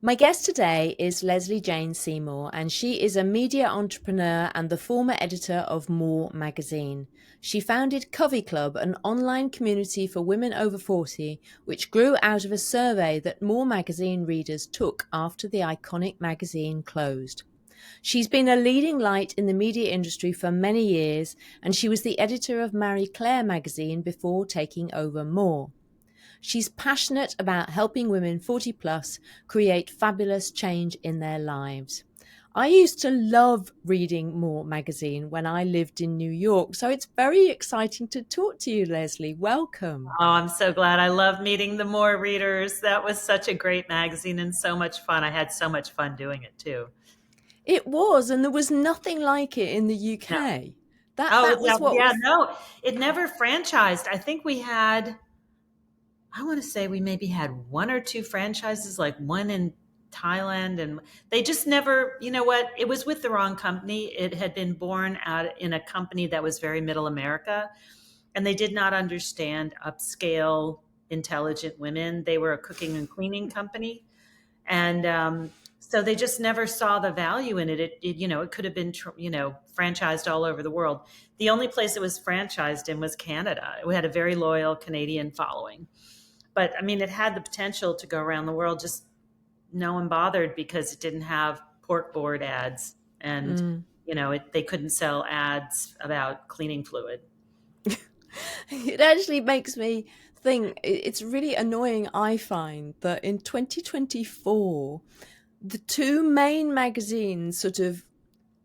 My guest today is Lesley Jane Seymour, and she is a media entrepreneur and the former editor of More magazine. She founded Covey Club, an online community for women over 40, which grew out of a survey that More magazine readers took after the iconic magazine closed. She's been a leading light in the media industry for many years, and she was the editor of Marie Claire magazine before taking over More. She's passionate about helping women 40 plus create fabulous change in their lives. I used to love reading More magazine when I lived in New York, so it's very exciting to talk to you, Lesley. Welcome. Oh, I'm so glad. I love meeting the More readers. That was such a great magazine and so much fun. I had so much fun doing it too. It was, and there was nothing like it in the No. UK. That Oh, that yeah, was what yeah, no. It never franchised. I think we had, I want to say we maybe had one or two franchises, like one in Thailand, and they just never, you know what? It was with the wrong company. It had been born out in a company that was very middle America, and they did not understand upscale, intelligent women. They were a cooking and cleaning company, and so they just never saw the value in it. It could have been franchised all over the world. The only place it was franchised in was Canada. We had a very loyal Canadian following, but I mean, it had the potential to go around the world. Just no one bothered because it didn't have pork board ads, and mm. they couldn't sell ads about cleaning fluid. It actually makes me think it's really annoying. I find that in 2024, the two main magazines, sort of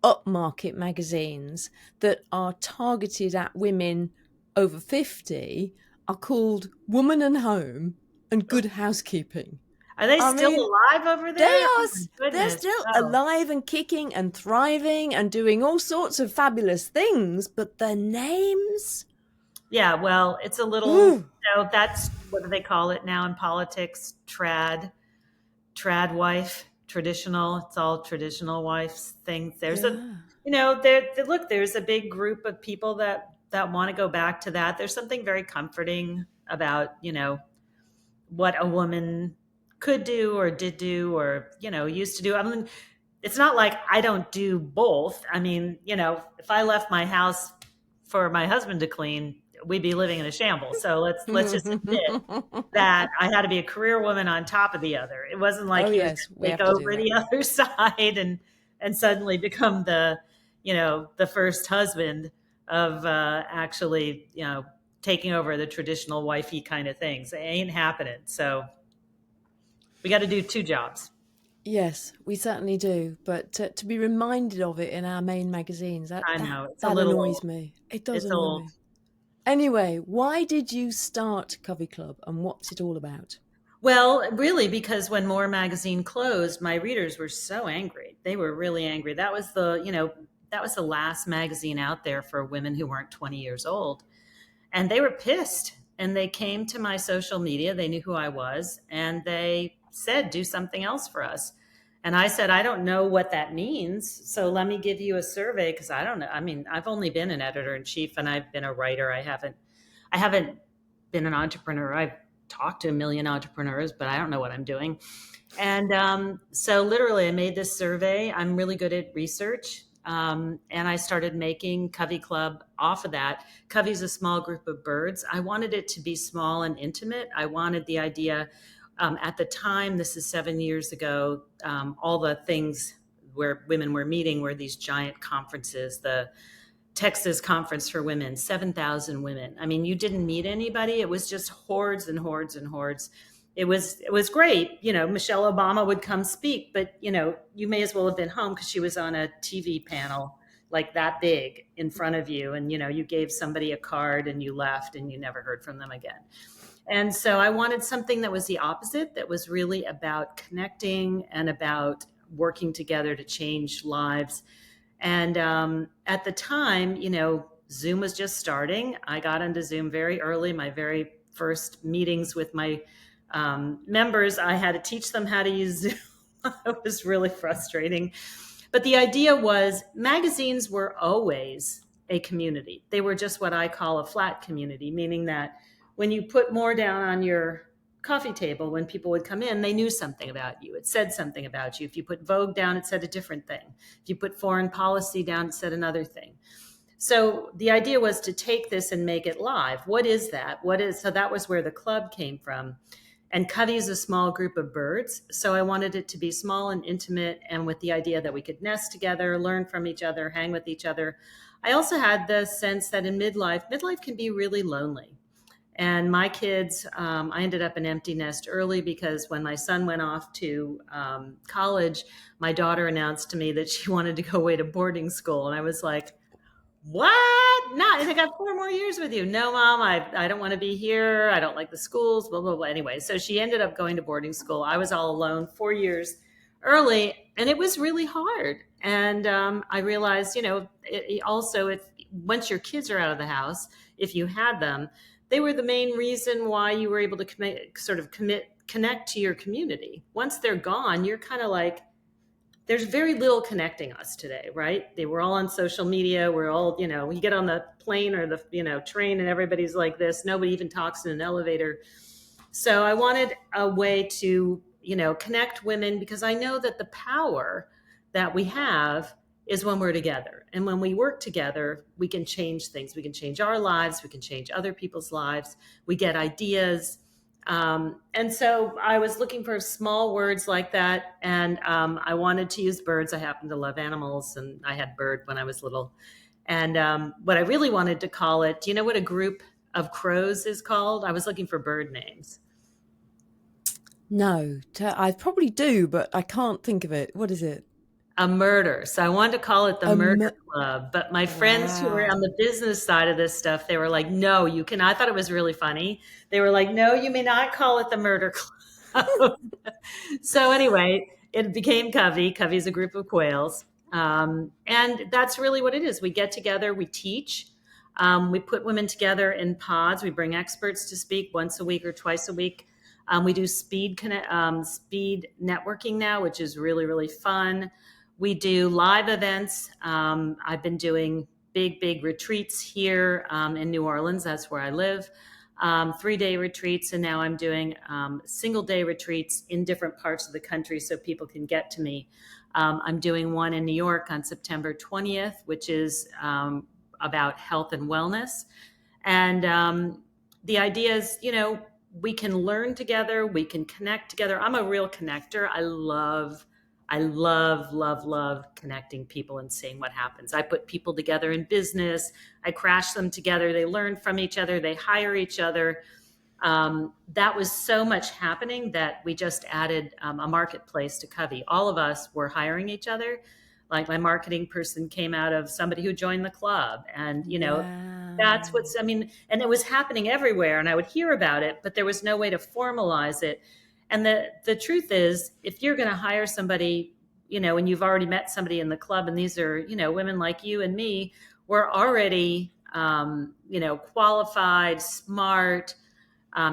upmarket magazines that are targeted at women over 50, are called Woman and Home and Good Housekeeping. Are they I still mean, alive over they there? Oh are, my they're goodness. still Oh. alive and kicking and thriving and doing all sorts of fabulous things, but their names, Yeah, well, it's a little, ooh, that's what do they call it now in politics? Trad wife, traditional. It's all traditional wives things. There's a, yeah. look, there's a big group of people that want to go back to that. There's something very comforting about, what a woman could do or did do or, used to do. I mean, it's not like I don't do both. I mean, if I left my house for my husband to clean, we'd be living in a shambles. So let's just admit that I had to be a career woman on top of the other. It wasn't like Oh, he was yes, going we to take have to do over that. the other side and suddenly become the first husband of actually, taking over the traditional wifey kind of things. It ain't happening. So we got to do two jobs. Yes, we certainly do. But to be reminded of it in our main magazines, that, I that, know it's a that little annoys old. me. It does It's annoy old. me. Anyway, why did you start Covey Club and what's it all about? Well, really, because when More magazine closed, my readers were so angry. They were really angry. That was the last magazine out there for women who weren't 20 years old. And they were pissed. And they came to my social media. They knew who I was. And they said, do something else for us. And I said, I don't know what that means. So let me give you a survey because I don't know. I mean, I've only been an editor in chief and I've been a writer. I haven't been an entrepreneur. I've talked to a million entrepreneurs, but I don't know what I'm doing. And so literally, I made this survey. I'm really good at research. And I started making Covey Club off of that. Covey's a small group of birds. I wanted it to be small and intimate. I wanted the idea at the time, this is 7 years ago, all the things where women were meeting were these giant conferences, the Texas Conference for Women, 7,000 women. I mean, you didn't meet anybody. It was just hordes and hordes and hordes. It was great. Michelle Obama would come speak, but you may as well have been home because she was on a TV panel like that big in front of you. And you gave somebody a card and you left and you never heard from them again. And so I wanted something that was the opposite, that was really about connecting and about working together to change lives. And at the time, Zoom was just starting. I got into Zoom very early. My very first meetings with my members, I had to teach them how to use Zoom. It was really frustrating. But the idea was magazines were always a community. They were just what I call a flat community, meaning that when you put more down on your coffee table, when people would come in, they knew something about you. It said something about you. If you put Vogue down, it said a different thing. If you put foreign policy down, it said another thing. So the idea was to take this and make it live. What is that? So that was where the club came from. And Covey is a small group of birds. So I wanted it to be small and intimate, and with the idea that we could nest together, learn from each other, hang with each other. I also had the sense that in midlife can be really lonely. And my kids, I ended up an empty nest early because when my son went off to college, my daughter announced to me that she wanted to go away to boarding school. And I was like, what? No, I got 4 more years with you. No, mom, I don't want to be here. I don't like the schools, blah, blah, blah. Anyway, so she ended up going to boarding school. I was all alone 4 years early, and it was really hard. And I realized, also, if once your kids are out of the house, if you had them, they were the main reason why you were able to connect to your community. Once they're gone, you're kind of like, there's very little connecting us today, right? They were all on social media. We're all, you get on the plane or the, train and everybody's like this. Nobody even talks in an elevator. So I wanted a way to, connect women, because I know that the power that we have is when we're together. And when we work together, we can change things. We can change our lives. We can change other people's lives. We get ideas. And so I was looking for small words like that. And I wanted to use birds. I happen to love animals, and I had bird when I was little. And what I really wanted to call it, do you know what a group of crows is called? I was looking for bird names. No, I probably do, but I can't think of it. What is it? A murder. So I wanted to call it the Murder Club. But my friends who were on Wow. the business side of this stuff, they were like, no, you can. I thought it was really funny. They were like, no, you may not call it the Murder Club. So anyway, it became Covey. Covey is a group of quails. And that's really what it is. We get together, we teach. We put women together in pods. We bring experts to speak once a week or twice a week. We do speed networking now, which is really, really fun. We do live events. I've been doing big retreats here in New Orleans. That's where I live. 3-day retreats. And now I'm doing single-day retreats in different parts of the country so people can get to me. I'm doing one in New York on September 20th, which is about health and wellness. And the idea is, we can learn together. We can connect together. I'm a real connector. I love connecting people and seeing what happens. I put people together in business. I crash them together. They learn from each other. They hire each other. That was so much happening that we just added a marketplace to Covey. All of us were hiring each other. Like my marketing person came out of somebody who joined the club. And, Wow. that's and it was happening everywhere. And I would hear about it, but there was no way to formalize it. And the truth is, if you're going to hire somebody, and you've already met somebody in the club, and these are, women like you and me, we're already, qualified, smart,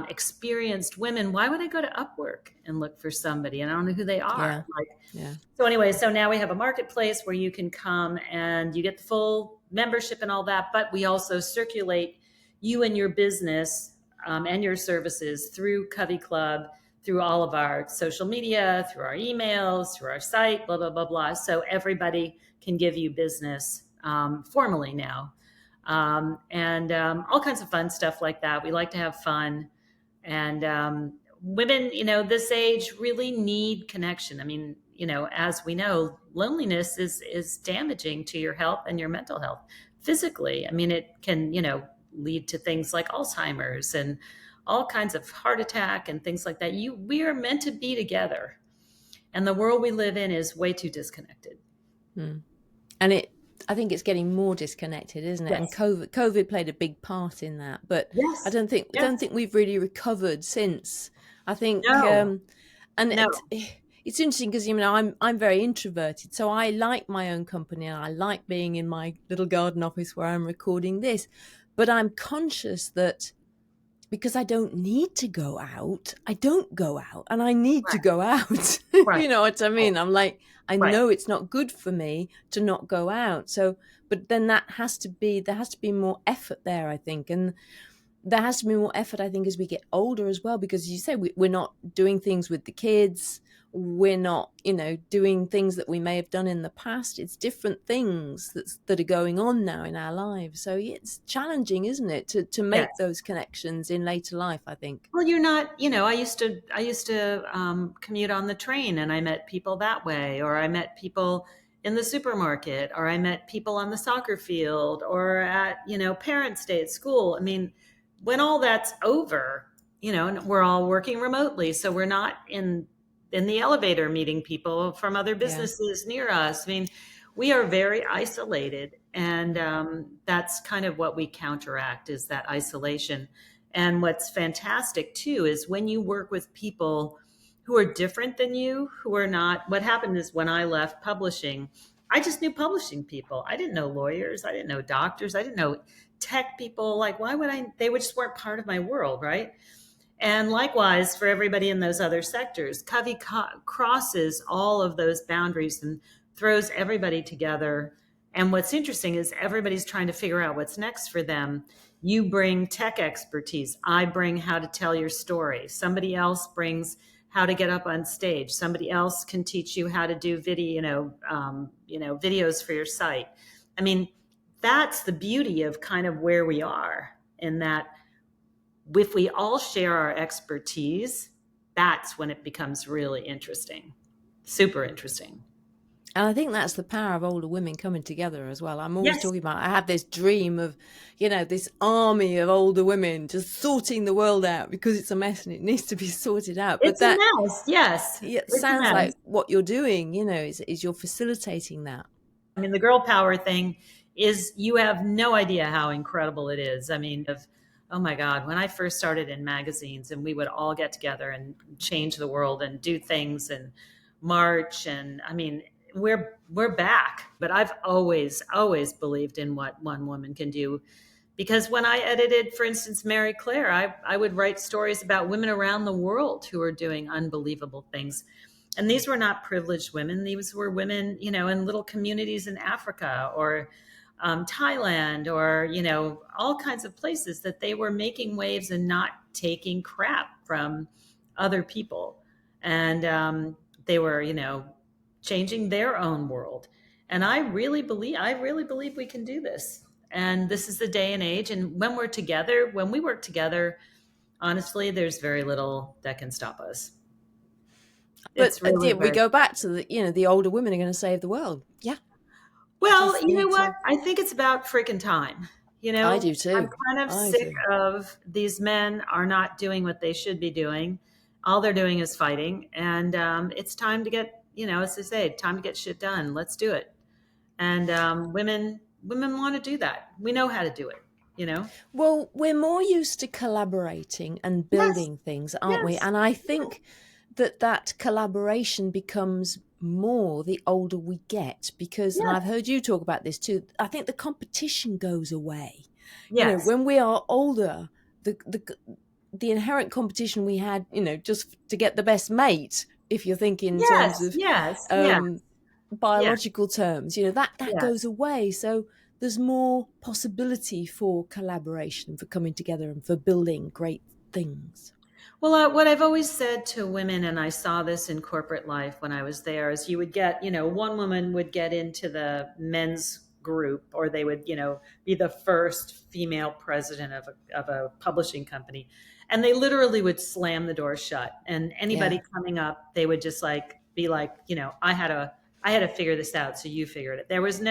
experienced women. Why would I go to Upwork and look for somebody? And I don't know who they are. Yeah. Yeah. So anyway, so now we have a marketplace where you can come and you get the full membership and all that, but we also circulate you and your business and your services through Covey Club, through all of our social media, through our emails, through our site, blah, blah, blah, blah. So everybody can give you business formally now. And all kinds of fun stuff like that. We like to have fun. And women, this age really need connection. I mean, as we know, loneliness is damaging to your health and your mental health physically. I mean, it can, lead to things like Alzheimer's and all kinds of heart attack and things like that. We are meant to be together. And the world we live in is way too disconnected. And I think it's getting more disconnected, isn't it? Yes. And COVID played a big part in that. But Yes. I don't think we've really recovered since. I think, No. and No. it's interesting because I'm very introverted, so I like my own company and I like being in my little garden office where I'm recording this. But I'm conscious that because I don't need to go out, I don't go out, and I need to go out. Right. You know what I mean? I'm like, I Right. know it's not good for me to not go out. So, but then there has to be more effort there, I think. And there has to be more effort, I think, as we get older as well, because as you say, we're not doing things with the kids. We're not, doing things that we may have done in the past. It's different things that are going on now in our lives. So it's challenging, isn't it, to Yes. make those connections in later life, I think. Well, you're not, I used to commute on the train and I met people that way, or I met people in the supermarket, or I met people on the soccer field, or at, parents' day at school. I mean, when all that's over, and we're all working remotely, so we're not in the elevator meeting people from other Yeah. businesses near us. I mean, we are very isolated, and that's kind of what we counteract is that isolation. And what's fantastic too is when you work with people who are different than you, who are not, what happened is when I left publishing, I just knew publishing people. I didn't know lawyers. I didn't know doctors. I didn't know tech people. Like, why would I? They just weren't part of my world, right? And likewise for everybody in those other sectors, Covey crosses all of those boundaries and throws everybody together. And what's interesting is everybody's trying to figure out what's next for them. You bring tech expertise. I bring how to tell your story. Somebody else brings how to get up on stage. Somebody else can teach you how to do video, videos for your site. I mean, that's the beauty of kind of where we are in that if we all share our expertise, that's when it becomes really interesting, super interesting. And I think that's the power of older women coming together as well. I'm always Yes, talking about, I have this dream of, this army of older women just sorting the world out because it's a mess and it needs to be sorted out. But it's a that, mess. Yes, it it's a sounds mess. like what you're doing, is you're facilitating that. I mean, the girl power thing is you have no idea how incredible it is. I mean, oh my God, when I first started in magazines and we would all get together and change the world and do things and march, and I mean, we're back. But I've always believed in what one woman can do, because when I edited, for instance, Mary Claire, I would write stories about women around the world who are doing unbelievable things. And these were not privileged women. These were women, in little communities in Africa or Thailand, or, all kinds of places that they were making waves and not taking crap from other people. And they were, changing their own world. And I really believe we can do this. And this is the day and age. And when we work together, honestly, there's very little that can stop us. But It's really we very. go back to the older women are going to save the world. Yeah, we Well, just you know need what? to. I think it's about freaking time. I do I'm too. kind of I sick do. of these men are not doing what they should be doing. All they're doing is fighting, and it's time to get, as they say, time to get shit done. Let's do it. And women want to do that. We know how to do it. You know. Well, we're more used to collaborating and Yes. building things, aren't we? Yes. And I Yes. think that collaboration becomes more the older we get because, and I've Yes. heard you talk about this too, I think the competition goes away. Yes. When we are older, the inherent competition we had, just to get the best mate, if you're thinking in terms Yes. of Yes. Yes. um, Yes. biological terms, that goes Yes. away. So there's more possibility for collaboration, for coming together and for building great things. Well, what I've always said to women, and I saw this in corporate life when I was there, is you would get, one woman would get into the men's group, or they would, be the first female president of a publishing company. And they literally would slam the door shut. And Yeah. anybody coming up, they would just be like, I had to figure this out. So you figured it. There was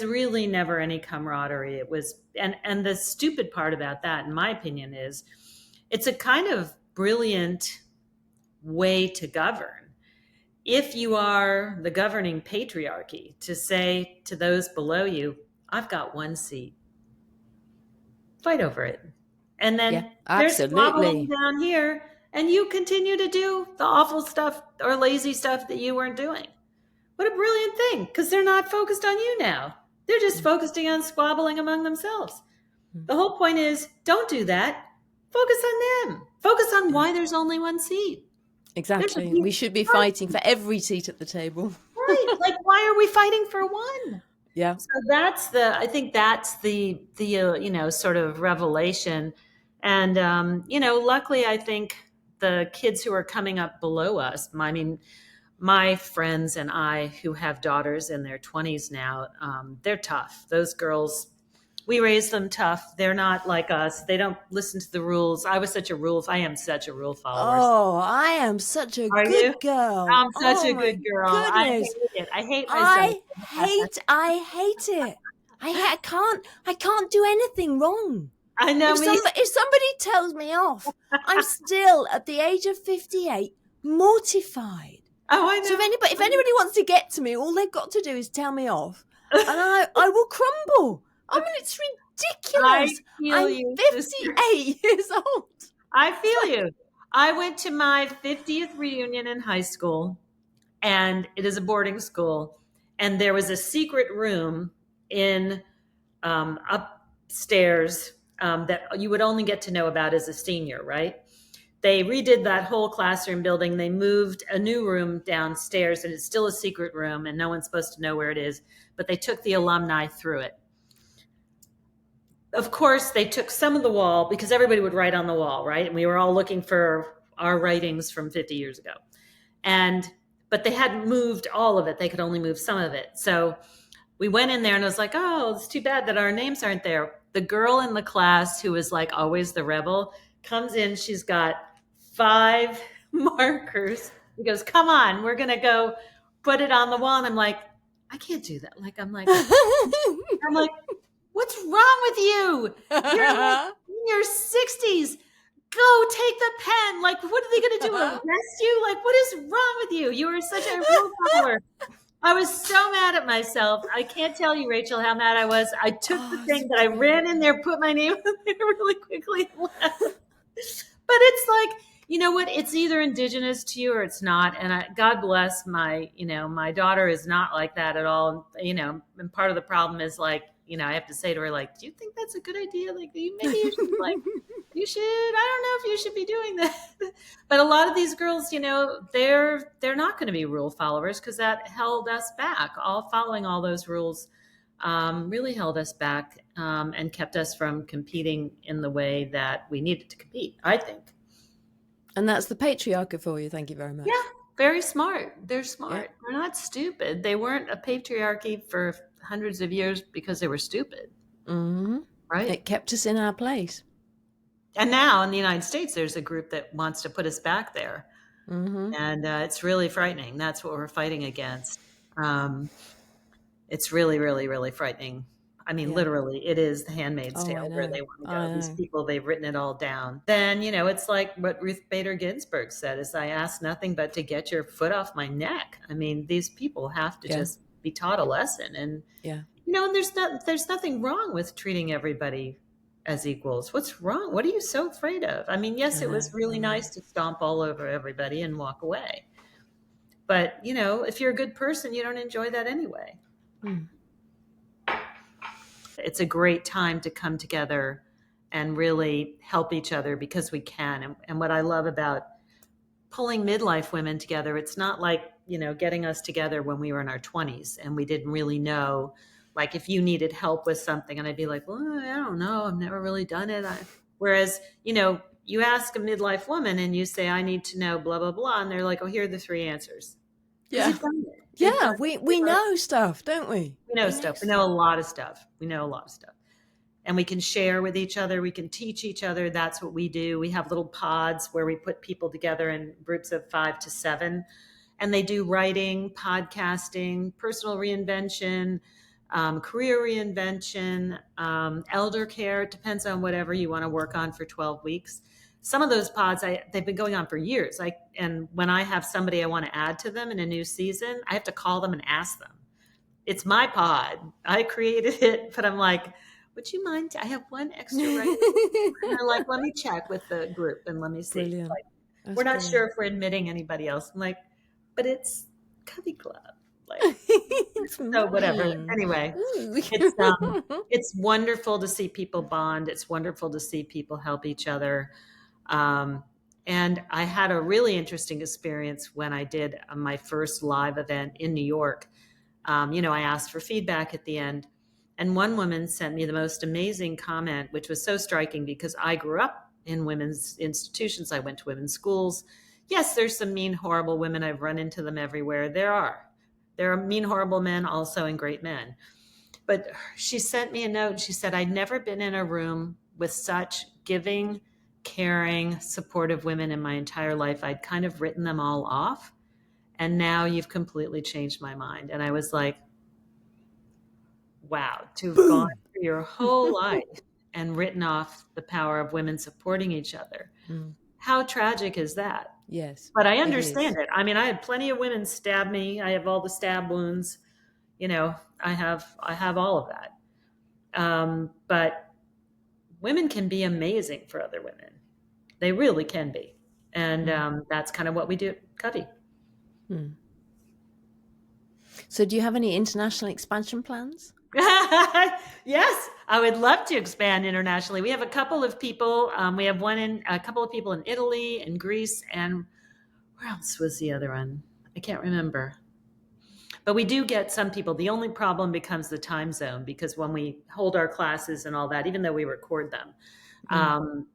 really never any camaraderie. It was, and the stupid part about that, in my opinion, is it's a kind of brilliant way to govern. If you are the governing patriarchy, to say to those below you, I've got one seat, fight over it. And Yeah, then they're squabbling absolutely. down here, and you continue to do the awful stuff or lazy stuff that you weren't doing. What a brilliant thing, because they're not focused on you now. They're just Mm, focusing on squabbling among themselves. mm, The whole point is don't do that. Focus on them. Focus on yeah, why there's only one seat. There's a exactly. piece, We should be right, fighting for every seat at the table. right. Like, why are we fighting for one? Yeah. So I think that's the sort of revelation. And, luckily, I think the kids who are coming up below us, I mean, my friends and I who have daughters in their 20s now, they're tough. Those girls, we raise them tough. They're not like us. They don't listen to the rules. I am such a rule follower. Oh, I am such a Are you? good girl. I'm such Oh a my good girl. I goodness. hate it. I hate myself. I hate it. I can't do anything wrong. I know me. If somebody tells me off, I'm still at the age of 58 mortified. Oh, I So know. if anybody wants to get to me, all they've got to do is tell me off, and I will crumble. I mean, it's I ridiculous. feel I'm you, sister. 58 years old. I feel you. I went to my 50th reunion in high school, and it is a boarding school. And there was a secret room in upstairs that you would only get to know about as a senior, right? They redid that whole classroom building. They moved a new room downstairs, and it's still a secret room, and no one's supposed to know where it is. But they took the alumni through it. Of course, they took some of the wall because everybody would write on the wall, right? And we were all looking for our writings from 50 years ago. But they hadn't moved all of it. They could only move some of it. So we went in there and it was like, oh, it's too bad that our names aren't there. The girl in the class who was like always the rebel comes in. She's got 5 markers. He goes, come on, we're going to go put it on the wall. And I'm like, I can't do that. I'm like, what's wrong with you? You're like in your 60s. Go take the pen. Like, what are they going to do? Arrest you? Like, what is wrong with you? You are such a rule follower. I was so mad at myself. I can't tell you, Rachel, how mad I was. I took the thing that I ran in there, put my name in there really quickly, and left. But it's like, you know what? It's either indigenous to you or it's not. And God bless my daughter is not like that at all. And part of the problem is like, I have to say to her, like, do you think that's a good idea? Like, maybe you should, like, I don't know if you should be doing that. But a lot of these girls, they're not going to be rule followers because that held us back. Following all those rules really held us back and kept us from competing in the way that we needed to compete, I think. And that's the patriarchy for you. Thank you very much. Yeah, very smart. They're smart. Yeah. They're not stupid. They weren't a patriarchy for hundreds of years because they were stupid. Mm-hmm. Right? It kept us in our place. And now in the United States, there's a group that wants to put us back there. Mm-hmm. And it's really frightening. That's what we're fighting against. It's really, really, really frightening. I mean, literally, it is the Handmaid's Tale where they want to go. These people, they've written it all down. Then, it's like what Ruth Bader Ginsburg said is, I ask nothing but to get your foot off my neck. I mean, these people have to just be taught a lesson. And, and there's nothing wrong with treating everybody as equals. What's wrong? What are you so afraid of? I mean, yes, it was really nice to stomp all over everybody and walk away. But, if you're a good person, you don't enjoy that anyway. Mm. It's a great time to come together and really help each other because we can. And what I love about pulling midlife women together, it's not like, getting us together when we were in our 20s and we didn't really know, like if you needed help with something and I'd be like, well, I don't know. I've never really done it. Whereas, you ask a midlife woman and you say, I need to know blah, blah, blah. And they're like, oh, here are the 3 answers. Yeah. We know stuff, don't we? We know stuff. We know a lot of stuff. And we can share with each other. We can teach each other. That's what we do. We have little pods where we put people together in groups of 5 to 7. And they do writing, podcasting, personal reinvention, career reinvention, elder care. It depends on whatever you want to work on for 12 weeks. Some of those pods, they've been going on for years. And when I have somebody I want to add to them in a new season, I have to call them and ask them. It's my pod. I created it, but I'm like, would you mind? I have one extra writer. And they're like, let me check with the group and let me see. Like, we're not sure if we're admitting anybody else. I'm like, but it's Covey Club. Like, so whatever. Anyway, it's wonderful to see people bond. It's wonderful to see people help each other. And I had a really interesting experience when I did my first live event in New York. I asked for feedback at the end. And one woman sent me the most amazing comment, which was so striking because I grew up in women's institutions. I went to women's schools. Yes, there's some mean, horrible women. I've run into them everywhere. There are. There are mean, horrible men also and great men. But she sent me a note. She said, I'd never been in a room with such giving, caring, supportive women in my entire life. I'd kind of written them all off. And now you've completely changed my mind. And I was like, wow, to have gone Boom. through your whole life and written off the power of women supporting each other. How tragic is that? Yes, But I it understand is. it. I mean, I had plenty of women stab me. I have all the stab wounds. I have all of that. But women can be amazing for other women. They really can be. And that's kind of what we do at Covey. So do you have any international expansion plans? Yes, I would love to expand internationally. We have a couple of people. We have a couple of people in Italy and Greece, and where else was the other one? I can't remember. But we do get some people. The only problem becomes the time zone because when we hold our classes and all that, even though we record them,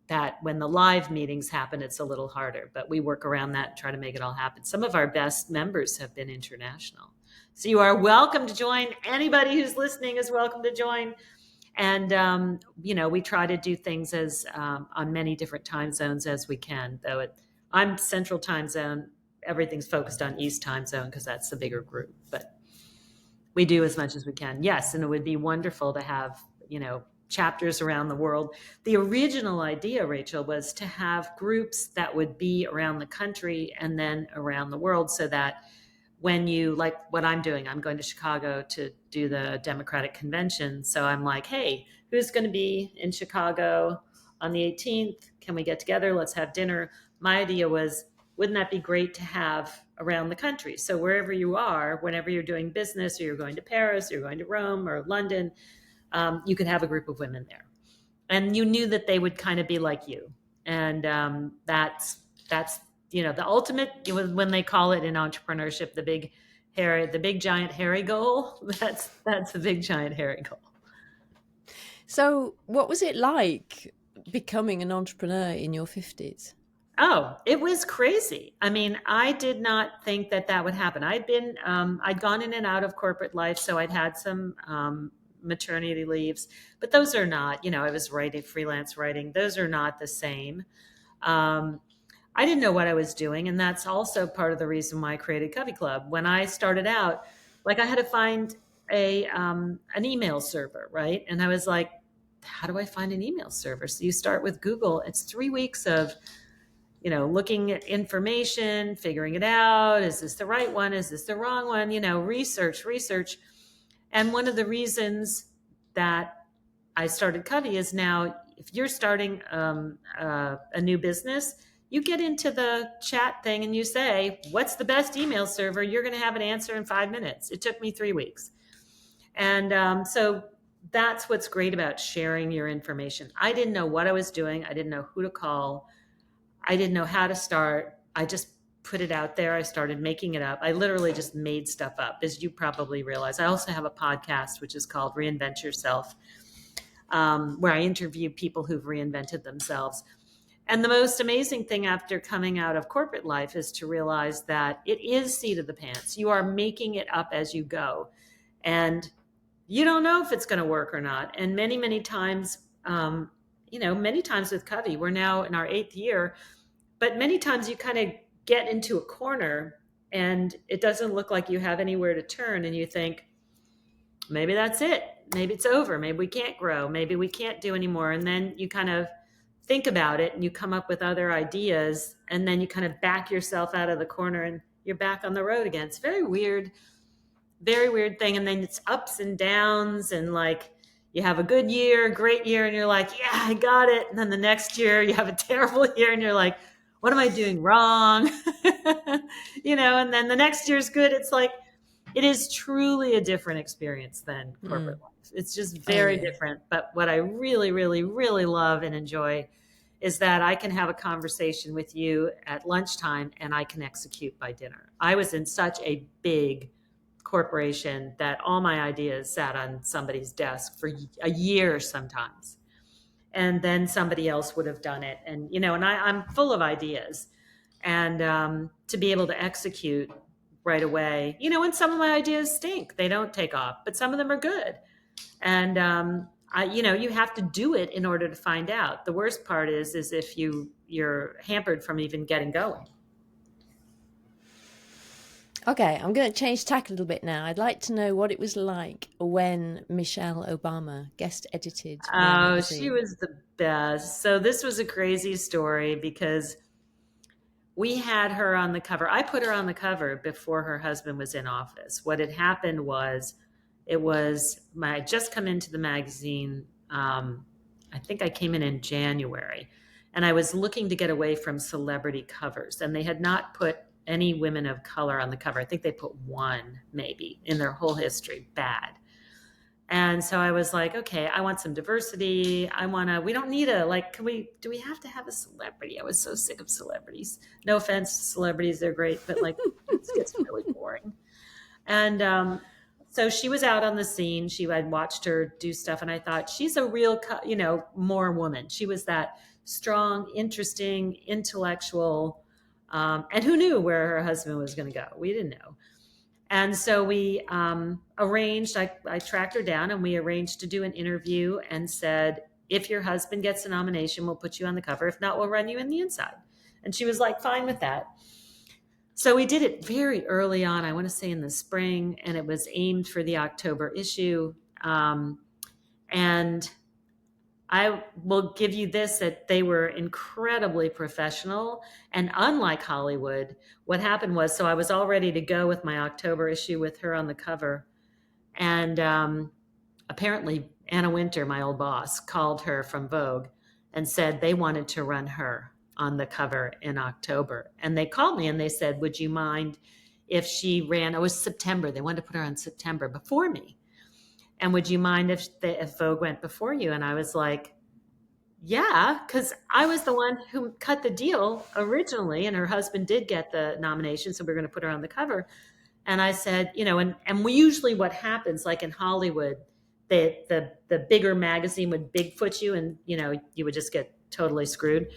that when the live meetings happen, it's a little harder. But we work around that and try to make it all happen. Some of our best members have been international. So you are welcome to join. Anybody who's listening is welcome to join. And we try to do things as on many different time zones as we can. Though I'm Central Time Zone, everything's focused on East Time Zone because that's the bigger group. But we do as much as we can. Yes, and it would be wonderful to have chapters around the world. The original idea, Rachel, was to have groups that would be around the country and then around the world, so that when you, like what I'm doing, I'm going to Chicago to do the Democratic Convention. So I'm like, hey, who's going to be in Chicago on the 18th? Can we get together? Let's have dinner. My idea was, wouldn't that be great to have around the country? So wherever you are, whenever you're doing business or you're going to Paris, or you're going to Rome or London, you could have a group of women there. And you knew that they would kind of be like you. And that's the ultimate, when they call it in entrepreneurship, the big giant hairy goal. That's the big giant hairy goal. So what was it like becoming an entrepreneur in your 50s? Oh, it was crazy. I mean, I did not think that would happen. I'd gone in and out of corporate life, so I'd had some maternity leaves, but those are not, I was writing, freelance writing. Those are not the same. I didn't know what I was doing. And that's also part of the reason why I created Covey Club. When I started out, like, I had to find an email server, right? And I was like, how do I find an email server? So you start with Google. It's 3 weeks of, looking at information, figuring it out. Is this the right one? Is this the wrong one? Research. And one of the reasons that I started Covey is, now if you're starting a new business, you get into the chat thing and you say, what's the best email server? You're going to have an answer in 5 minutes. It took me 3 weeks. And so that's what's great about sharing your information. I didn't know what I was doing. I didn't know who to call. I didn't know how to start. I just put it out there. I started making it up. I literally just made stuff up, as you probably realize. I also have a podcast, which is called Reinvent Yourself, where I interview people who've reinvented themselves. And the most amazing thing after coming out of corporate life is to realize that it is seat of the pants. You are making it up as you go. And you don't know if it's going to work or not. And many, many times, many times with Covey, we're now in our 8th year, but many times you kind of get into a corner and it doesn't look like you have anywhere to turn. And you think, maybe that's it. Maybe it's over. Maybe we can't grow. Maybe we can't do anymore. And then you kind of think about it and you come up with other ideas, and then you kind of back yourself out of the corner and you're back on the road again. It's very weird thing. And then it's ups and downs, and like, you have a good year, great year, and you're like, yeah, I got it. And then the next year you have a terrible year and you're like, what am I doing wrong? And then the next year's good. It's like, it is truly a different experience than corporate life. It's just very different. But what I really, really, really love and enjoy is that I can have a conversation with you at lunchtime and I can execute by dinner. I was in such a big corporation that all my ideas sat on somebody's desk for a year sometimes. And then somebody else would have done it. And, and I'm full of ideas. And to be able to execute right away, and some of my ideas stink. They don't take off, but some of them are good. And you have to do it in order to find out. The worst part is if you're hampered from even getting going. Okay, I'm going to change tack a little bit now. I'd like to know what it was like when Michelle Obama guest edited More Oh, she magazine. was the best. So this was a crazy story because we had her on the cover. I put her on the cover before her husband was in office. What had happened was, I just come into the magazine. I think I came in January, and I was looking to get away from celebrity covers, and they had not put any women of color on the cover. I think they put one maybe in their whole history. Bad. And so I was like, okay, I want some diversity. We don't need do we have to have a celebrity? I was so sick of celebrities. No offense to celebrities, they're great, but like it gets really boring. And so she was out on the scene. I'd watched her do stuff, and I thought she's a real, more woman. She was that strong, interesting, intellectual, and who knew where her husband was going to go? We didn't know. And so we arranged, I tracked her down, and we arranged to do an interview and said, if your husband gets a nomination, we'll put you on the cover. If not, we'll run you in the inside. And she was like, fine with that. So we did it very early on, I want to say in the spring, and it was aimed for the October issue. And I will give you this, that they were incredibly professional. And unlike Hollywood, what happened was, so I was all ready to go with my October issue with her on the cover. And apparently Anna Wintour, my old boss, called her from Vogue and said they wanted to run her on the cover in October. And they called me and they said, would you mind if she ran, it was September. They wanted to put her on September before me. And would you mind if Vogue went before you? And I was like, yeah, because I was the one who cut the deal originally, and her husband did get the nomination, so we were going to put her on the cover. And I said, and we usually, what happens, like in Hollywood, the bigger magazine would Bigfoot you, and you would just get totally screwed.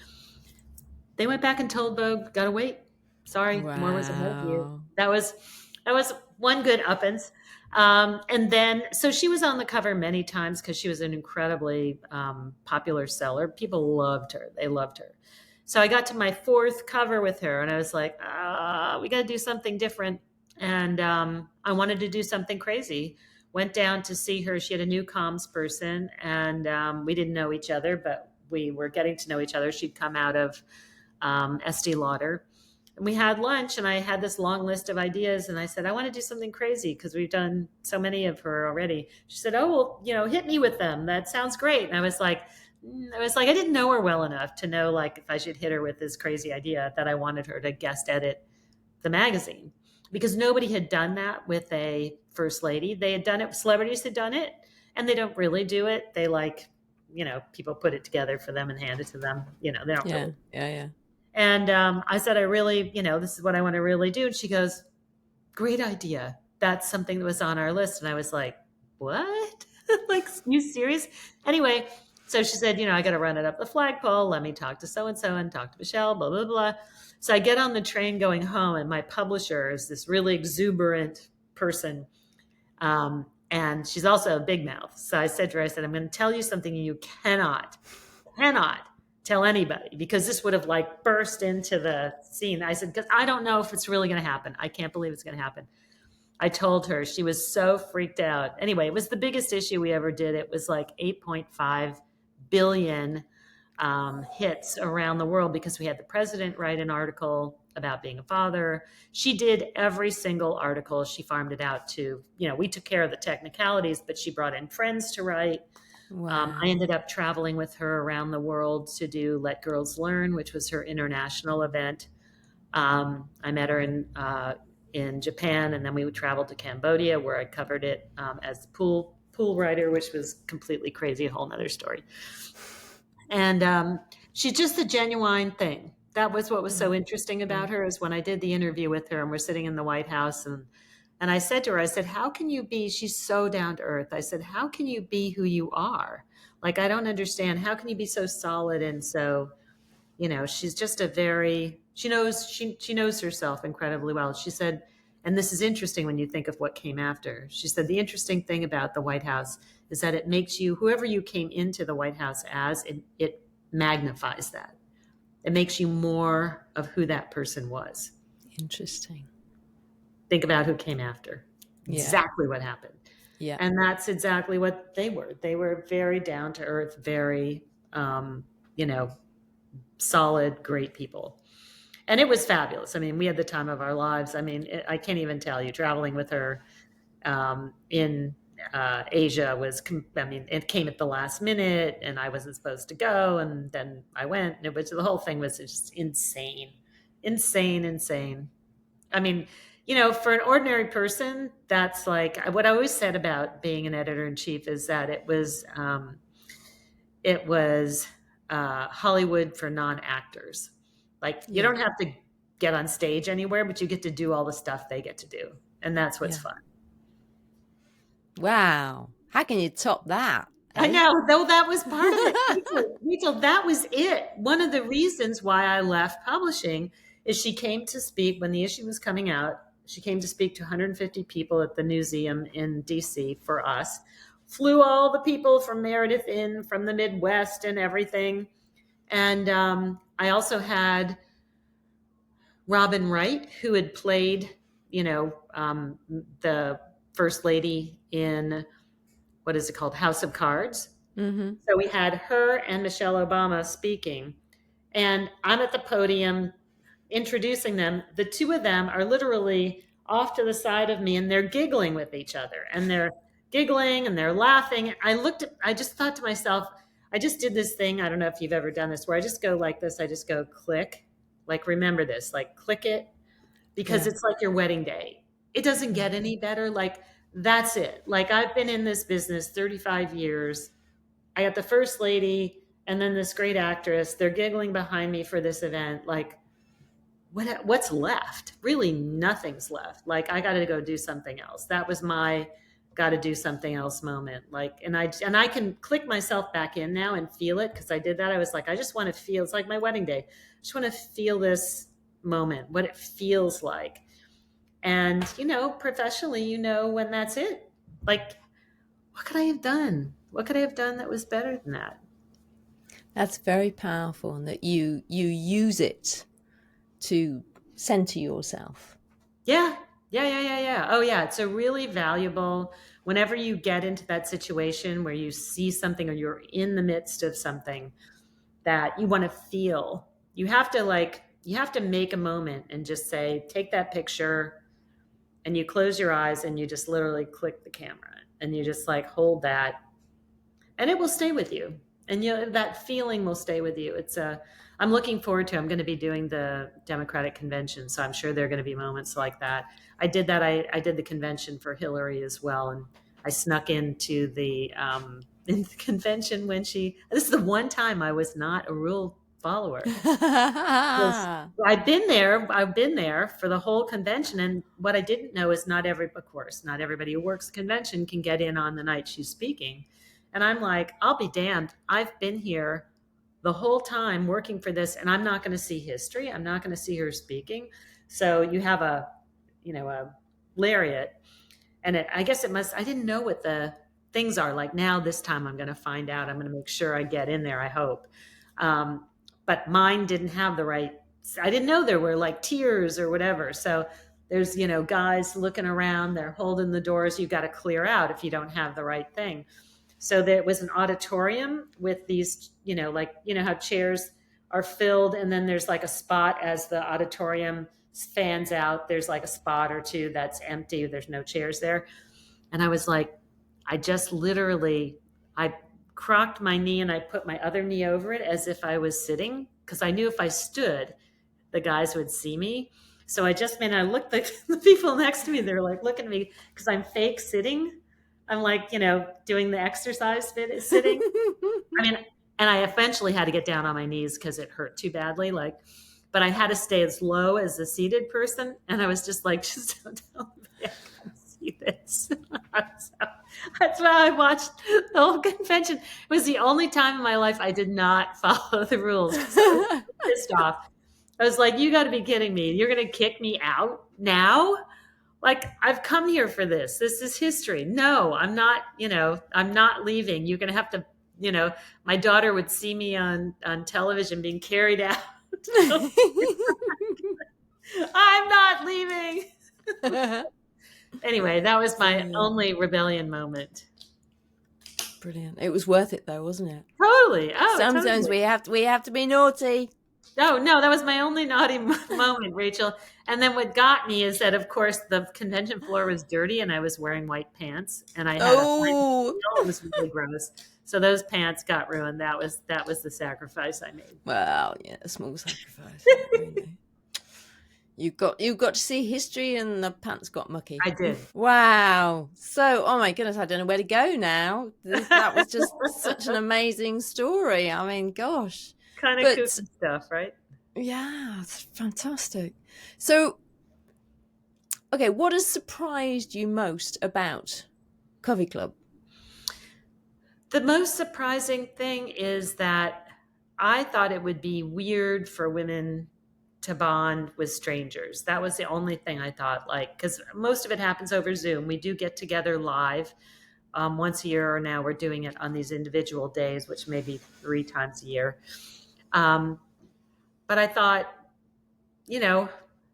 They went back and told Vogue, gotta wait. Sorry, more was ahead of you. Wow. That was one good uppance. And then, so she was on the cover many times because she was an incredibly popular seller. People loved her. They loved her. So I got to my fourth cover with her, and I was like, we got to do something different. And I wanted to do something crazy. Went down to see her. She had a new comms person, and we didn't know each other, but we were getting to know each other. She'd come out of Estee Lauder. And we had lunch, and I had this long list of ideas, and I said, I want to do something crazy because we've done so many of her already. She said, oh, well, hit me with them. That sounds great. And I was like, I didn't know her well enough to know like if I should hit her with this crazy idea that I wanted her to guest edit the magazine, because nobody had done that with a first lady. They had done it, celebrities had done it, and they don't really do it. They people put it together for them and hand it to them. They don't really. Yeah. And I said, I really, this is what I want to really do. And she goes, great idea. That's something that was on our list. And I was like, what? Like, you serious? Anyway, so she said, I got to run it up the flagpole. Let me talk to so-and-so and talk to Michelle, blah, blah, blah. So I get on the train going home, and my publisher is this really exuberant person. And she's also a big mouth. So I said to her, I'm going to tell you something you cannot tell anybody, because this would have like burst into the scene. I said, because I don't know if it's really going to happen. I can't believe it's going to happen. I told her. She was so freaked out. Anyway, it was the biggest issue we ever did. It was like 8.5 billion hits around the world, because we had the president write an article about being a father. She did every single article. She farmed it out to, we took care of the technicalities, but she brought in friends to write. Wow. I ended up traveling with her around the world to do Let Girls Learn, which was her international event. I met her in Japan, and then we traveled to Cambodia, where I covered it as pool writer, which was completely crazy, a whole nother story. And she's just a genuine thing. That was what was so interesting about her, is when I did the interview with her, and we're sitting in the White House, and And I said to her, I said, how can you be, she's so down to earth. I said, how can you be who you are? Like, I don't understand. How can you be so solid and so, she's just a very, she knows herself incredibly well. She said, and this is interesting when you think of what came after. She said, the interesting thing about the White House is that it makes you, whoever you came into the White House as, it magnifies that. It makes you more of who that person was. Interesting. Think about who came after. Yeah. Exactly what happened. Yeah. And that's exactly what they were. They were very down to earth, very, solid, great people. And it was fabulous. I mean, we had the time of our lives. I mean, I can't even tell you, traveling with her in Asia was, it came at the last minute and I wasn't supposed to go. And then I went, and the whole thing was just insane, insane, insane. I mean, for an ordinary person, that's like what I always said about being an editor in chief is that it was Hollywood for non-actors. Like, you don't have to get on stage anywhere, but you get to do all the stuff they get to do. And that's what's fun. Wow. How can you top that? I know, though that was part of it. Rachel, that was it. One of the reasons why I left publishing is she came to speak when the issue was coming out. She came to speak to 150 people at the museum in DC for us. Flew all the people from Meredith in, from the Midwest and everything. And I also had Robin Wright, who had played, the first lady in, what is it called, House of Cards. Mm-hmm. So we had her and Michelle Obama speaking. And I'm at the podium introducing them. The two of them are literally off to the side of me, and they're giggling with each other. And they're giggling and they're laughing. I just thought to myself, I just did this thing. I don't know if you've ever done this, where I just go like this. I just go click, like, remember this, like, click it, because it's like your wedding day. It doesn't get any better. Like, that's it. Like, I've been in this business 35 years. I got the first lady and then this great actress. They're giggling behind me for this event. Like, what's left? Really, nothing's left. Like, I got to go do something else. That was my got to do something else moment. Like, and I can click myself back in now and feel it, because I did that. I was like, I just want to feel, it's like my wedding day. I just want to feel this moment, what it feels like. And, professionally, when that's it. Like, what could I have done? What could I have done that was better than that? That's very powerful, and that you use it to center yourself. Yeah. Oh, yeah. It's a really valuable, whenever you get into that situation where you see something or you're in the midst of something that you want to feel, you have to make a moment and just say, take that picture, and you close your eyes and you just literally click the camera and you just like hold that, and it will stay with you. And that feeling will stay with you. I'm looking forward to, I'm going to be doing the Democratic convention. So I'm sure there are going to be moments like that. I did that. I did the convention for Hillary as well. And I snuck into the convention when this is the one time I was not a rule follower. I've been there for the whole convention. And what I didn't know is not everybody who works the convention can get in on the night she's speaking. And I'm like, I'll be damned. I've been here the whole time working for this, and I'm not going to see history. I'm not going to see her speaking. So you have a lariat, and I guess it must, I didn't know what the things are like. Now this time I'm going to find out. I'm going to make sure I get in there, I hope. But mine didn't have the right, I didn't know there were like tiers or whatever. So there's, guys looking around, they're holding the doors. You've got to clear out if you don't have the right thing. So there was an auditorium with these, how chairs are filled, and then there's like a spot as the auditorium fans out. There's like a spot or two that's empty. There's no chairs there. And I was like, I crocked my knee and I put my other knee over it as if I was sitting, because I knew if I stood, the guys would see me. So I looked at the people next to me. They're like looking at me because I'm fake sitting. I'm like, doing the exercise fit sitting. And I eventually had to get down on my knees because it hurt too badly. But I had to stay as low as a seated person. And I was just like, just don't tell me. That's why I watched the whole convention. It was the only time in my life I did not follow the rules because I was so pissed off. I was like, you got to be kidding me. You're going to kick me out now? Like, I've come here for this. This is history. No, I'm not, I'm not leaving. You're going to have to, my daughter would see me on television being carried out. I'm not leaving. Anyway, that was my Brilliant. only rebellion moment. Brilliant. It was worth it though, wasn't it? Totally. Oh, Sometimes totally. we have to be naughty. Oh, no, that was my only naughty moment, Rachel. And then what got me is that, of course, the convention floor was dirty and I was wearing white pants and I had a high Oh, heel. It was really gross. So those pants got ruined. That was the sacrifice I made. well, yeah, a small sacrifice. Really. You got to see history, and the pants got mucky. I did. Wow. So, oh my goodness, I don't know where to go now. That was just such an amazing story. I mean, gosh. Kind of kooky stuff, right? Yeah, it's fantastic. So, okay, what has surprised you most about Covey Club? The most surprising thing is that I thought it would be weird for women to bond with strangers. That was the only thing I thought, like, because most of it happens over Zoom. We do get together live once a year, or now we're doing it on these individual days, which may be 3 times a year. But I thought,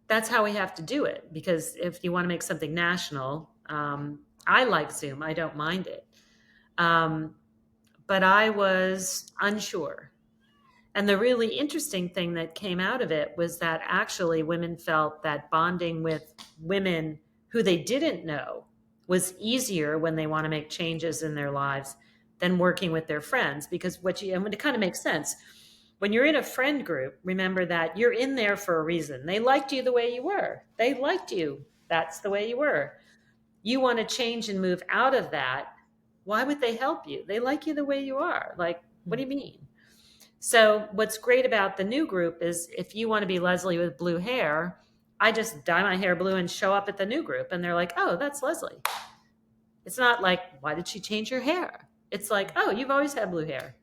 that's how we have to do it, because if you want to make something national, I like Zoom. I don't mind it. But I was unsure. And the really interesting thing that came out of it was that actually women felt that bonding with women who they didn't know was easier when they want to make changes in their lives than working with their friends. Because and it kind of makes sense. When you're in a friend group, remember that you're in there for a reason. They liked you the way you were. They liked you. That's the way you were. You want to change and move out of that. Why would they help you? They like you the way you are. Like, what do you mean? So what's great about the new group is if you want to be Lesley with blue hair, I just dye my hair blue and show up at the new group. And they're like, oh, that's Lesley. It's not like, why did she change her hair? It's like, oh, you've always had blue hair.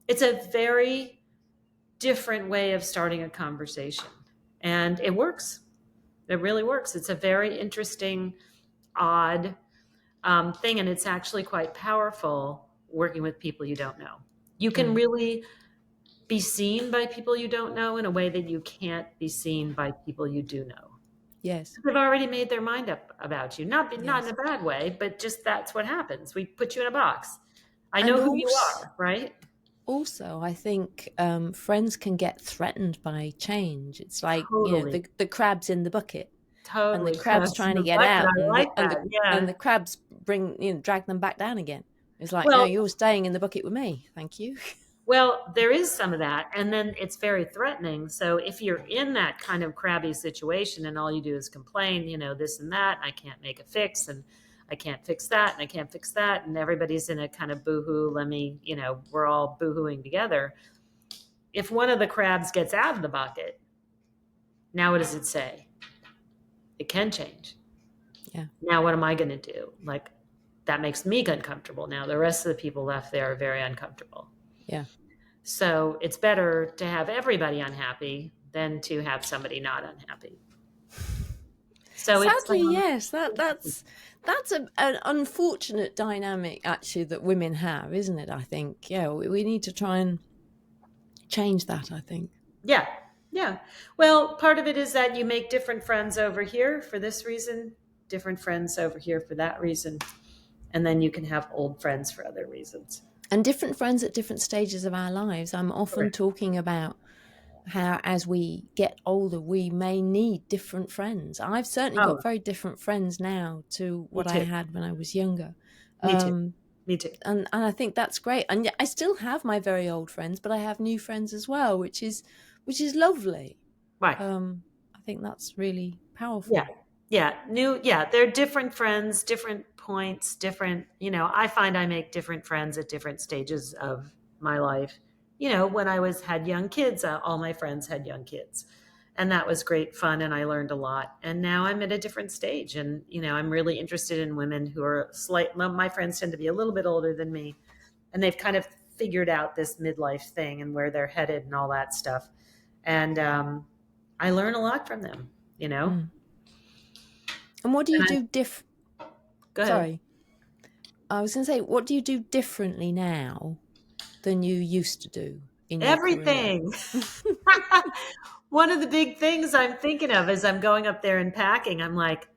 It's a very different way of starting a conversation. And it works. It really works. It's a very interesting, odd thing. And it's actually quite powerful working with people you don't know. You can really be seen by people you don't know in a way that you can't be seen by people you do know. Yes. They've already made their mind up about you. Not in a bad way, but just that's what happens. We put you in a box. I know who you are, right? Also, I think friends can get threatened by change. It's like, Totally. the crabs in the bucket. Totally. And the crab's trying to get out. I like that. And the crabs drag them back down again. It's like, no, you're staying in the bucket with me. Thank you. Well, there is some of that. And then it's very threatening. So if you're in that kind of crabby situation and all you do is complain, this and that, and I can't make a fix, and I can't fix that, and I can't fix that, and everybody's in a kind of boohoo, we're all boohooing together. If one of the crabs gets out of the bucket, now what does it say? It can change. Yeah. Now what am I going to do? Like, that makes me uncomfortable. Now the rest of the people left there are very uncomfortable. Yeah. So it's better to have everybody unhappy than to have somebody not unhappy. So sadly, yes, that's an unfortunate dynamic actually that women have, isn't it? I think, we need to try and change that, I think. Yeah. Well, part of it is that you make different friends over here for this reason, different friends over here for that reason, and then you can have old friends for other reasons. And different friends at different stages of our lives. I'm often talking about how as we get older, we may need different friends. I've certainly got very different friends now to what I had when I was younger. Me too. And I think that's great. And I still have my very old friends, but I have new friends as well, which is lovely. Right. I think that's really powerful. Yeah. They're different friends, different points, different, I find I make different friends at different stages of my life. When I had young kids, all my friends had young kids. And that was great fun. And I learned a lot. And now I'm at a different stage. And, I'm really interested in women who are my friends tend to be a little bit older than me. And they've kind of figured out this midlife thing and where they're headed and all that stuff. And I learn a lot from them, Mm. And what do you And do go ahead. Sorry. I was going to say, what do you do differently now than you used to do in your career? Everything. One of the big things I'm thinking of as I'm going up there and packing, I'm like,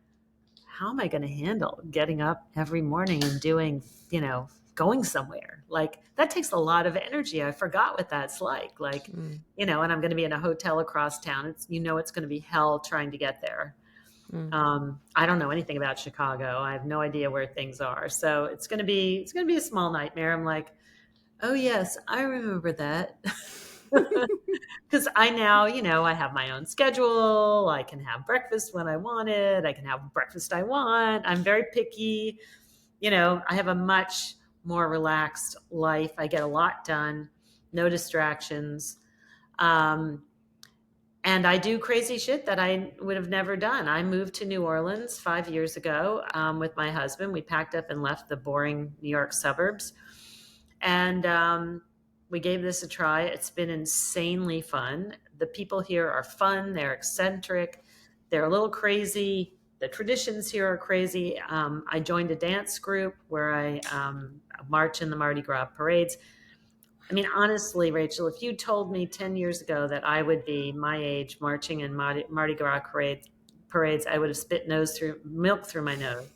how am I going to handle getting up every morning and doing, going somewhere? Like that takes a lot of energy. I forgot what that's like. Like, Mm. and I'm going to be in a hotel across town. It's going to be hell trying to get there. Mm. I don't know anything about Chicago. I have no idea where things are. So it's going to be a small nightmare. I'm like, oh yes, I remember that. Because I now, I have my own schedule. I can have breakfast when I want it. I can have breakfast I want. I'm very picky. I have a much more relaxed life. I get a lot done, no distractions. Um, and I do crazy shit that I would have never done. I moved to New Orleans 5 years ago with my husband. We packed up and left the boring New York suburbs. And we gave this a try. It's been insanely fun. The people here are fun. They're eccentric. They're a little crazy. The traditions here are crazy. I joined a dance group where I march in the Mardi Gras parades. I mean, honestly, Rachel, if you told me 10 years ago that I would be my age marching in Mardi Gras parades, I would have spit milk through my nose.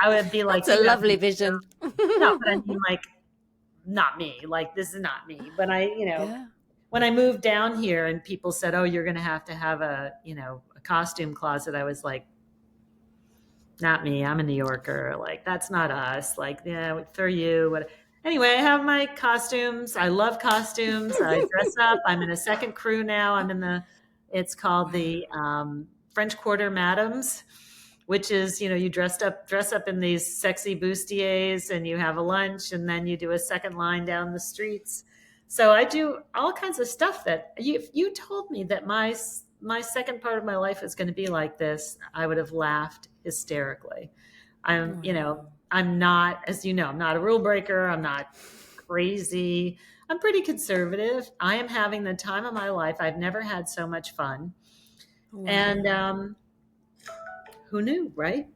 I would be like, That's a you got lovely me. vision. No, but I mean, like, not me. Like, this is not me. But Yeah. when I moved down here and people said, oh, you're going to have a costume closet, I was like, not me. I'm a New Yorker. Like, that's not us. Like, yeah, for you. Anyway, I have my costumes. I love costumes. I dress up. I'm in a second crew now. It's called Wow. the French Quarter Madams, which is, you dress up in these sexy bustiers and you have a lunch and then you do a second line down the streets. So I do all kinds of stuff that if you told me that my second part of my life is going to be like this, I would have laughed hysterically. I'm, you know, Wow. I'm not, as you know, I'm not a rule breaker. I'm not crazy. I'm pretty conservative. I am having the time of my life. I've never had so much fun. And Wow. who knew, right?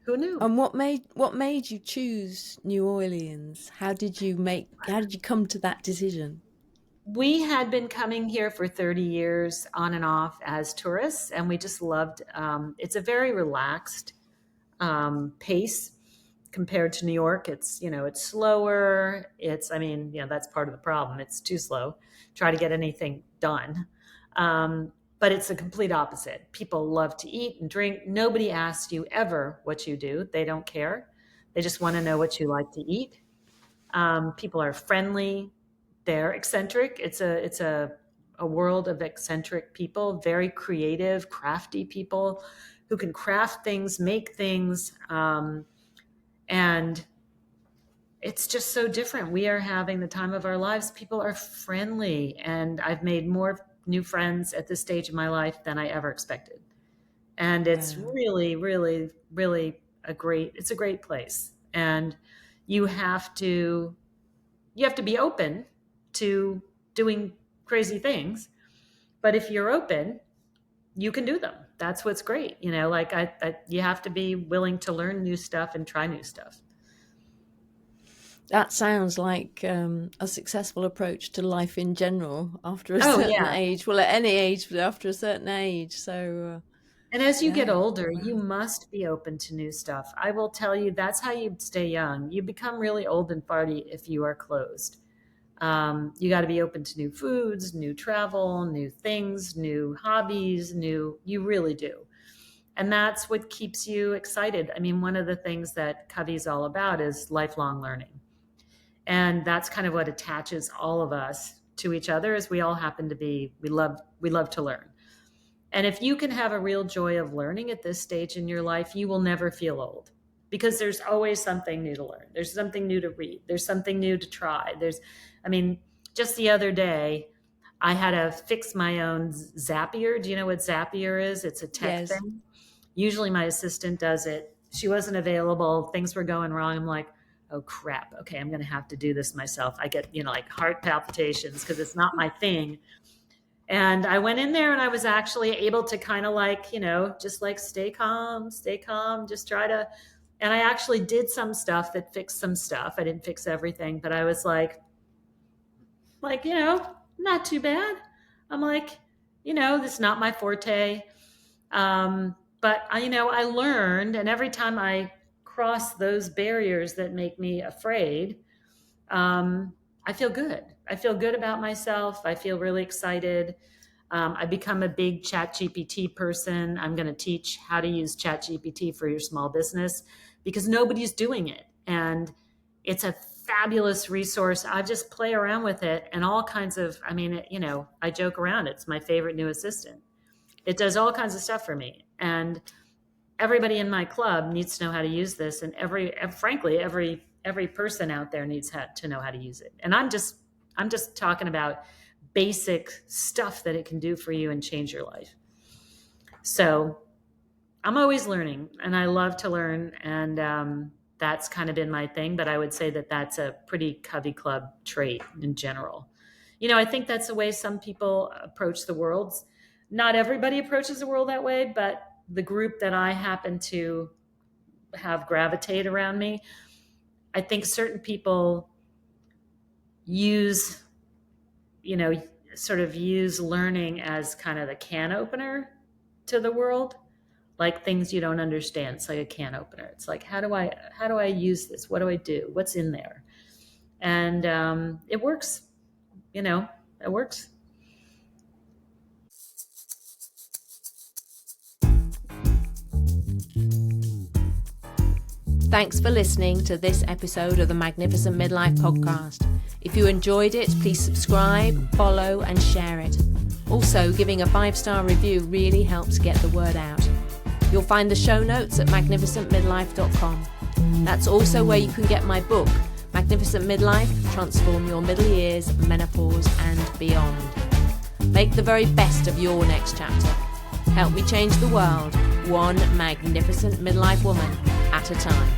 Who knew? And what made you choose New Orleans? How did you come to that decision? We had been coming here for 30 years on and off as tourists, and we just loved it's a very relaxed pace compared to New York. It's slower. That's part of the problem. It's too slow. Try to get anything done. But it's the complete opposite. People love to eat and drink. Nobody asks you ever what you do. They don't care. They just want to know what you like to eat. People are friendly. They're eccentric. It's a world of eccentric people, very creative, crafty people who can craft things, make things, and it's just so different. We are having the time of our lives. People are friendly, and I've made more new friends at this stage of my life than I ever expected. And it's Wow. really, really, really it's a great place. And you have to you have to be open to doing crazy things. But if you're open, you can do them. That's what's great. Like you have to be willing to learn new stuff and try new stuff. That sounds like a successful approach to life in general after a Oh certain yeah. age. Well, at any age, but after a certain age. So, And as you get yeah. older, you Wow. must be open to new stuff. I will tell you, that's how you stay young. You become really old and farty if you are closed. You got to be open to new foods, new travel, new things, new hobbies, you really do. And that's what keeps you excited. I mean, one of the things that Covey's all about is lifelong learning. And that's kind of what attaches all of us to each other is we all happen to be, we love to learn. And if you can have a real joy of learning at this stage in your life, you will never feel old because there's always something new to learn. There's something new to read. There's something new to try. I mean, just the other day, I had to fix my own Zapier. Do you know what Zapier is? It's a tech Yes. thing. Usually my assistant does it. She wasn't available. Things were going wrong. I'm like, oh crap. Okay, I'm going to have to do this myself. I get, like heart palpitations because it's not my thing. And I went in there and I was actually able to kind of like, just like stay calm, just try to. And I actually did some stuff that fixed some stuff. I didn't fix everything, but I was like, not too bad. I'm like, this is not my forte. But I learned, and every time I cross those barriers that make me afraid, I feel good. I feel good about myself. I feel really excited. I become a big ChatGPT person. I'm going to teach how to use ChatGPT for your small business because nobody's doing it. And it's a fabulous resource. I just play around with it and all kinds of, I joke around. It's my favorite new assistant. It does all kinds of stuff for me. And everybody in my club needs to know how to use this. And frankly, every person out there needs to know how to use it. And I'm just talking about basic stuff that it can do for you and change your life. So I'm always learning and I love to learn. And that's kind of been my thing. But I would say that that's a pretty Covey Club trait in general. I think that's the way some people approach the world. Not everybody approaches the world that way, but the group that I happen to have gravitate around me, I think certain people use learning as kind of the can opener to the world, like things you don't understand. It's like a can opener. It's like, how do I use this? What do I do? What's in there? And it works. It works. Thanks for listening to this episode of the Magnificent Midlife Podcast. If you enjoyed it, please subscribe, follow, and share it. Also, giving a 5-star review really helps get the word out. You'll find the show notes at magnificentmidlife.com. That's also where you can get my book, Magnificent Midlife, Transform Your Middle Years, Menopause, and Beyond. Make the very best of your next chapter. Help me change the world, one magnificent midlife woman at a time.